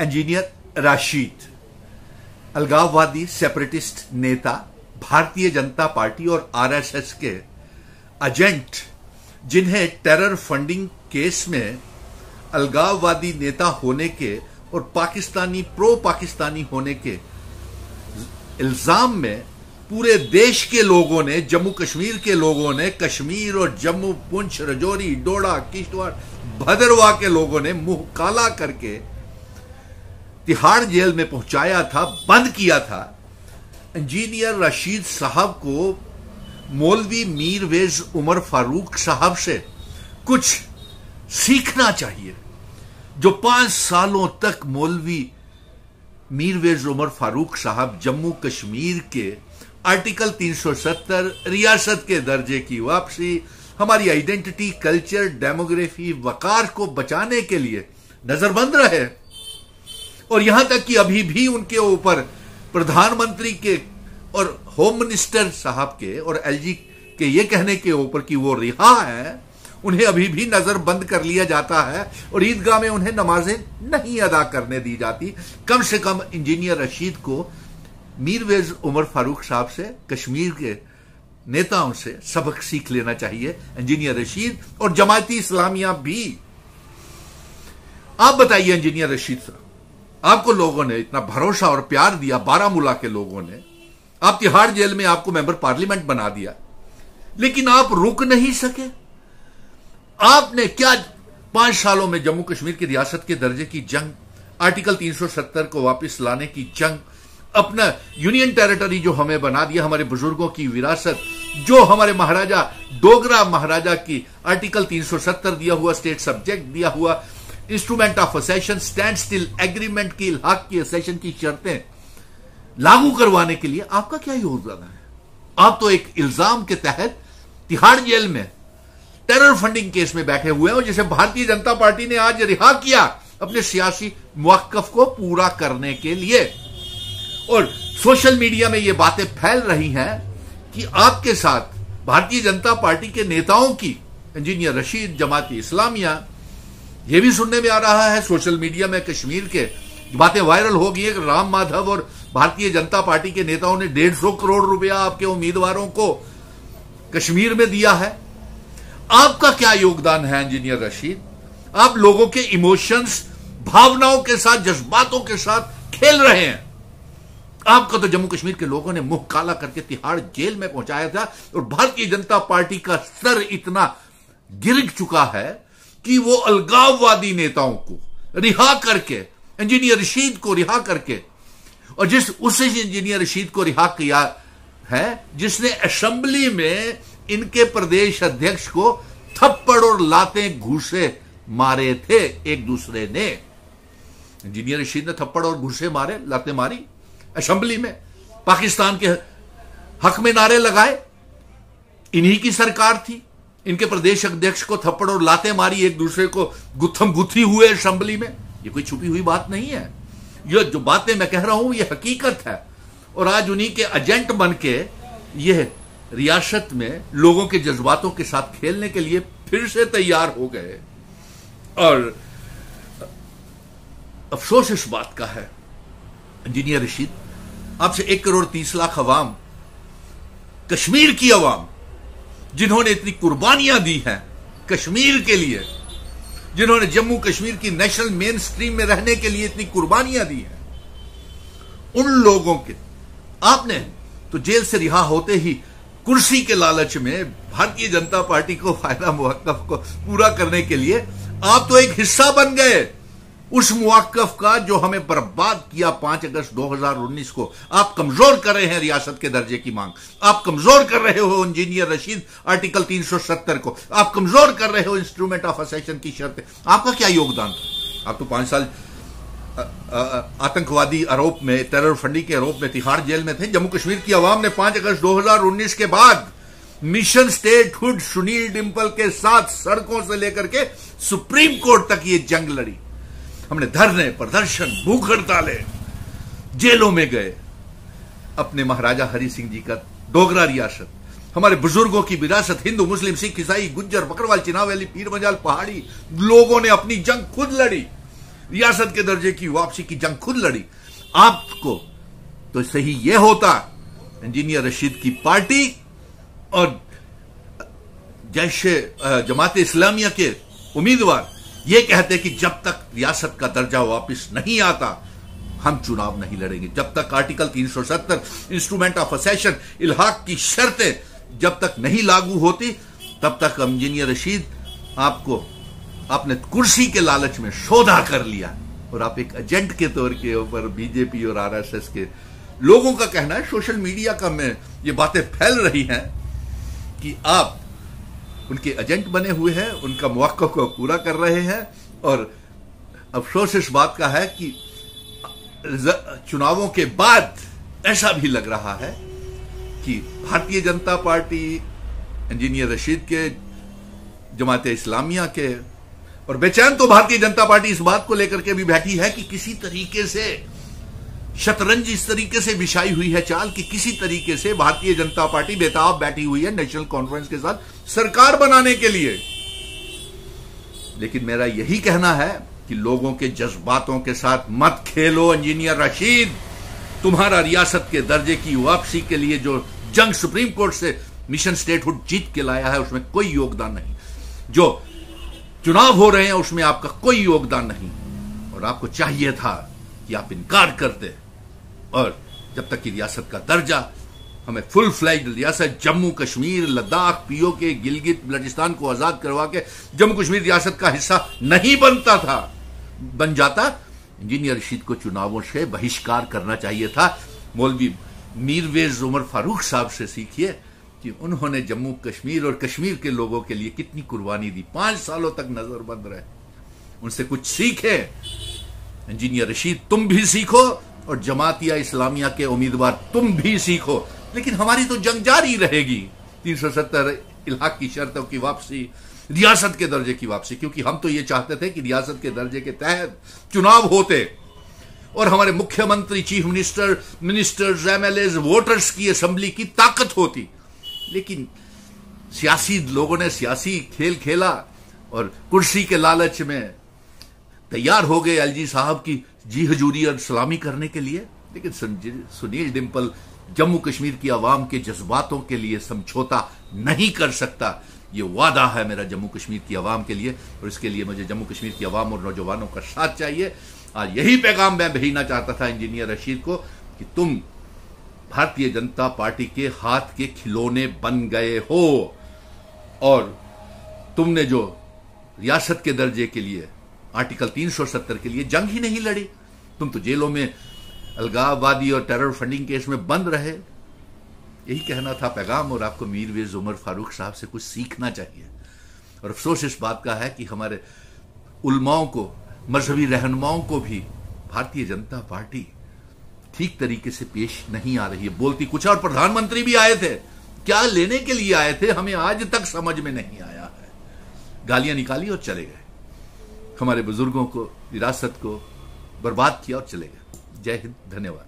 Engineer Rashid, अलगाववादी separatist नेता, Bharatiya Janata party और आरएसएस के एजेंट, जिन्हें टेरर फंडिंग केस में अलगाववादी नेता होने के और प्रो पाकिस्तानी होने के इल्जाम में पूरे देश के लोगों ने, जम्मू कश्मीर के लोगों ने, कश्मीर और जम्मू, पुंछ, राजौरी, डोडा, किश्तवाड़, भदरवाह के लोगों ने मुंह काला करके तिहाड़ जेल में पहुंचाया था, बंद किया था। इंजीनियर राशिद साहब को मौलवी मीरवेज उमर फारूक साहब से कुछ सीखना चाहिए, जो 5 सालों तक मौलवी मीरवेज उमर फारूक साहब जम्मू कश्मीर के आर्टिकल 370 रियासत के दर्जे की वापसी, हमारी आइडेंटिटी, कल्चर, डेमोग्राफी, वकार को बचाने के लिए नजरबंद रहे। और यहां तक कि अभी भी उनके ऊपर प्रधानमंत्री के और होम मिनिस्टर साहब के और एलजी के ये कहने के ऊपर कि वो रिहा है, उन्हें अभी भी नजरबंद कर लिया जाता है और ईदगाह में उन्हें नमाजें नहीं अदा करने दी जाती। कम से कम इंजीनियर राशिद को मीरवेज उमर फारूक साहब से, कश्मीर के नेताओं से सबक सीख लेना चाहिए। इंजीनियर राशिद और जमाती इस्लामिया भी। आप बताइए इंजीनियर राशिद साहब, आपको लोगों ने इतना भरोसा और प्यार दिया, बारामूला के लोगों ने, आप तिहाड़ जेल में आपको मेंबर पार्लियामेंट बना दिया, लेकिन आप रुक नहीं सके। आपने क्या 5 सालों में जम्मू कश्मीर की रियासत के दर्जे की जंग, आर्टिकल 370 को वापस लाने की जंग, अपना यूनियन टेरिटरी जो हमें बना दिया, हमारे बुजुर्गों की विरासत, जो हमारे महाराजा डोगरा महाराजा की आर्टिकल 370 दिया हुआ, स्टेट सब्जेक्ट दिया हुआ, instrument of accession, standstill agreement की, इल्हाक की, असेशन की शर्तें लागू करवाने के लिए आपका क्या योगदान है? आप तो एक इल्जाम के तहत तिहाड़ जेल में टेरर फंडिंग केस में बैठे हुए हैं, और जिसे भारतीय जनता पार्टी ने आज रिहा किया अपने सियासी मुवक्कफ को पूरा करने के लिए। और सोशल मीडिया में ये बातें फैल रही हैं कि आपके साथ भारतीय जनता पार्टी के नेताओं की, इंजीनियर राशिद, जमाती इस्लामिया, यह भी सुनने में आ रहा है सोशल मीडिया में, कश्मीर के बातें वायरल हो गई है कि राम माधव और भारतीय जनता पार्टी के नेताओं ने 150 करोड़ रुपया आपके उम्मीदवारों को कश्मीर में दिया है। आपका क्या योगदान है इंजीनियर राशिद? आप लोगों के इमोशंस, भावनाओं के साथ, जज्बातों के साथ खेल रहे हैं। आपका तो जम्मू कश्मीर के लोगों ने मुंह काला करके तिहाड़ जेल में पहुंचाया था, और भारतीय जनता पार्टी का सर इतना गिर चुका है कि वो अलगाववादी नेताओं को रिहा करके, इंजीनियर राशिद को रिहा करके, और उस इंजीनियर राशिद को रिहा किया है जिसने असेंबली में इनके प्रदेश अध्यक्ष को थप्पड़ और लातें घूसे मारे थे एक दूसरे ने। इंजीनियर राशिद ने थप्पड़ और घूसे मारे, लातें मारी असेंबली में, पाकिस्तान के हक में नारे लगाए। इन्हीं की सरकार थी, इनके प्रदेश अध्यक्ष को थप्पड़ और लातें मारी, एक दूसरे को गुत्थम गुत्थी हुए असेंबली में। ये कोई छुपी हुई बात नहीं है, ये जो बातें मैं कह रहा हूं ये हकीकत है। और आज उन्हीं के एजेंट बन के यह रियासत में लोगों के जज्बातों के साथ खेलने के लिए फिर से तैयार हो गए। और अफसोस इस बात का है इंजीनियर राशिद, आपसे 1 करोड़ 30 लाख अवाम, कश्मीर की अवाम, जिन्होंने इतनी कुर्बानियां दी हैं कश्मीर के लिए, जिन्होंने जम्मू कश्मीर की नेशनल मेन स्ट्रीम में रहने के लिए इतनी कुर्बानियां दी हैं, उन लोगों के आपने तो जेल से रिहा होते ही कुर्सी के लालच में भारतीय जनता पार्टी को फायदा मुवक्कफ को पूरा करने के लिए आप तो एक हिस्सा बन गए उस मुवक्कफ का जो हमें बर्बाद किया 5 अगस्त 2019 को। आप कमजोर कर रहे हैं रियासत के दर्जे की मांग, आप कमजोर कर रहे हो इंजीनियर राशिद आर्टिकल 370 को, आप कमजोर कर रहे हो इंस्ट्रूमेंट ऑफ असेशन की शर्तें। आपका क्या योगदान था? आप तो 5 साल आतंकवादी आरोप में, टेरर फंडिंग के आरोप में तिहाड़ जेल में थे। जम्मू कश्मीर की आवाम ने 5 अगस्त 2019 के बाद मिशन स्टेटहुड सुनील डिंपल के साथ सड़कों से लेकर के सुप्रीम कोर्ट तक ये जंग लड़ी। हमने धरने, प्रदर्शन, भूख हड़तालें, जेलों में गए। अपने महाराजा हरि सिंह जी का डोगरा रियासत, हमारे बुजुर्गों की विरासत, हिंदू, मुस्लिम, सिख, ईसाई, गुज्जर, बकरवाल, चिनावेली, पीर मजाल, पहाड़ी लोगों ने अपनी जंग खुद लड़ी। रियासत के दर्जे की वापसी की जंग खुद लड़ी। आपको तो सही यह होता, इंजीनियर रशीद की पार्टी और जमात इस्लामिया के उम्मीदवार ये कहते कि जब तक रियासत का दर्जा वापस नहीं आता हम चुनाव नहीं लड़ेंगे। जब तक आर्टिकल 370 इंस्ट्रूमेंट ऑफ असेशन इल्हाक की शर्तें जब तक नहीं लागू होती तब तक इंजीनियर रशीद आपने कुर्सी के लालच में सौदा कर लिया और आप एक एजेंट के तौर के ऊपर बीजेपी और आरएसएस के लोगों का कहना है, सोशल मीडिया का में ये बातें फैल रही हैं कि आप उनके एजेंट बने हुए हैं, उनका मौक़िफ़ को पूरा कर रहे हैं। और अफसोस इस बात का है कि चुनावों के बाद ऐसा भी लग रहा है कि भारतीय जनता पार्टी, इंजीनियर रशीद के, जमात इस्लामिया के, और बेचैन तो भारतीय जनता पार्टी इस बात को लेकर के भी बैठी है कि किसी तरीके से शतरंज इस तरीके से बिछाई हुई है चाल कि किसी तरीके से भारतीय जनता पार्टी बेताब बैठी हुई है नेशनल कॉन्फ्रेंस के साथ सरकार बनाने के लिए। लेकिन मेरा यही कहना है कि लोगों के जज्बातों के साथ मत खेलो इंजीनियर रशीद। तुम्हारा रियासत के दर्जे की वापसी के लिए जो जंग सुप्रीम कोर्ट से मिशन स्टेटहुड जीत के लाया है उसमें कोई योगदान नहीं, जो चुनाव हो रहे हैं उसमें आपका कोई योगदान नहीं। और आपको चाहिए था कि आप इनकार करते, और जब तक कि रियासत का दर्जा हमें फुल फ्लैज्ड रियासत जम्मू कश्मीर, लद्दाख, पीओके, गिलगित बल्टिस्तान को आजाद करवा के जम्मू कश्मीर रियासत का हिस्सा नहीं बन जाता, इंजीनियर रशीद को चुनावों से बहिष्कार करना चाहिए था। मौलवी मीरवेज उमर फारूक साहब से सीखिए कि उन्होंने जम्मू कश्मीर और कश्मीर के लोगों के लिए कितनी कुर्बानी दी, 5 सालों तक नजरबंद रहे। उनसे कुछ सीखे इंजीनियर रशीद, तुम भी सीखो और जमातिया इस्लामिया के उम्मीदवार तुम भी सीखो। लेकिन हमारी तो जंग जारी रहेगी 370 इल्हाक की शर्तों की वापसी, रियासत के दर्जे की वापसी, क्योंकि हम तो ये चाहते थे कि रियासत के दर्जे के तहत चुनाव होते और हमारे मुख्यमंत्री, chief minister, ministers, MLAs, voters की असेंबली की ताकत होती। लेकिन सियासी लोगों ने सियासी खेल खेला और कुर्सी के लालच में तैयार हो गए एलजी साहब की जी हजूरी और सलामी करने के लिए। लेकिन सुनील डिंपल जम्मू कश्मीर की आवाम के जज्बातों के लिए समझौता नहीं कर सकता। ये वादा है मेरा जम्मू कश्मीर की आवाम के लिए, और इसके लिए मुझे जम्मू कश्मीर की आवाम और नौजवानों का साथ चाहिए। आज यही पैगाम मैं भेजना चाहता था इंजीनियर रशीद को कि तुम भारतीय जनता पार्टी के हाथ के खिलौने बन गए हो, और तुमने जो रियासत के दर्जे के लिए आर्टिकल 370 के लिए जंग ही नहीं लड़ी, तुम तो जेलों में अलगाववादी और टेरर फंडिंग केस में बंद रहे। यही कहना था पैगाम, और आपको मीरवेज उमर फारूक साहब से कुछ सीखना चाहिए। और अफसोस इस बात का है कि हमारे उलमाओं को, मजहबी रहनुमाओं को भी भारतीय जनता पार्टी ठीक तरीके से पेश नहीं आ रही है। बोलती कुछ और प्रधानमंत्री भी आए थे, क्या लेने के लिए आए थे हमें आज तक समझ में नहीं आया है। गालियां निकाली और चले गए, हमारे बुजुर्गों को, विरासत को बर्बाद किया और चले गए। जय हिंद, धन्यवाद।